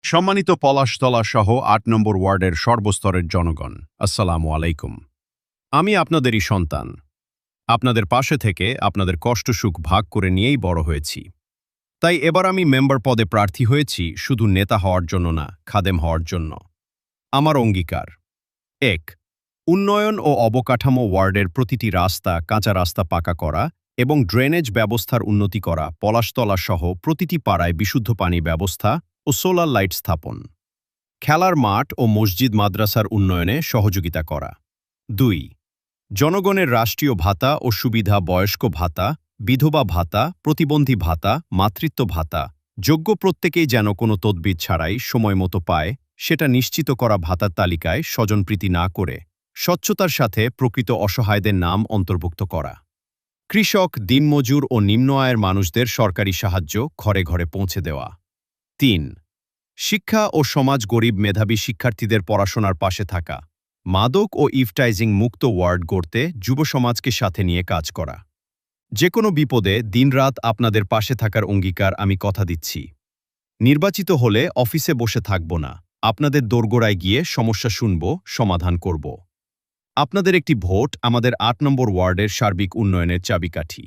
সম্মানিত পলাশতলা সহ ৮ নম্বর ওয়ার্ডের সর্বস্তরের জনগণ, আসসালামু আলাইকুম। আমি আপনাদেরই সন্তান। আপনাদের পাশে থেকে আপনাদের কষ্ট সুখ ভাগ করে নিয়েই বড় হয়েছি। তাই এবার আমি মেম্বার পদে প্রার্থী হয়েছি শুধু নেতা হওয়ার জন্য না, খাদেম হওয়ার জন্য। আমার অঙ্গীকার: ১. উন্নয়ন ও অবকাঠামো ওয়ার্ডের প্রতিটি রাস্তা, কাঁচা রাস্তা পাকা করা এবং ড্রেনেজ ব্যবস্থার উন্নতি করা, পলাশতলা সহ প্রতিটি পাড়ায় বিশুদ্ধ পানি ব্যবস্থা ও সোলার লাইট স্থাপন। খেলার মাঠ ও মসজিদ মাদ্রাসার উন্নয়নে সহযোগিতা করা। ২. জনগণের রাষ্ট্রীয় ভাতা ও সুবিধা, বয়স্ক ভাতা, বিধবা ভাতা, প্রতিবন্ধী ভাতা, মাতৃত্ব ভাতা, যোগ্য প্রত্যেকেই যেন কোনো তদবির ছাড়াই সময় মতো পায়, সেটা নিশ্চিত করা। ভাতার তালিকায় স্বজনপ্রীতি না করে স্বচ্ছতার সাথে প্রকৃত অসহায়দের নাম অন্তর্ভুক্ত করা। কৃষক, দিনমজুর ও নিম্ন আয়ের মানুষদের সরকারি সাহায্য ঘরে ঘরে পৌঁছে দেওয়া। ৩. শিক্ষা ও সমাজ, গরিব মেধাবী শিক্ষার্থীদের পড়াশোনার পাশে থাকা। মাদক ও ইভটাইজিং মুক্ত ওয়ার্ড গড়তে যুব সমাজকে সাথে নিয়ে কাজ করা। যে কোনো বিপদে দিনরাত আপনাদের পাশে থাকার অঙ্গীকার আমি কথা দিচ্ছি। নির্বাচিত হলে অফিসে বসে থাকব না, আপনাদের দোরগোড়ায় গিয়ে সমস্যা শুনব, সমাধান করব। আপনাদের একটি ভোট আমাদের ৮ নম্বর ওয়ার্ডের সার্বিক উন্নয়নের চাবিকাঠি।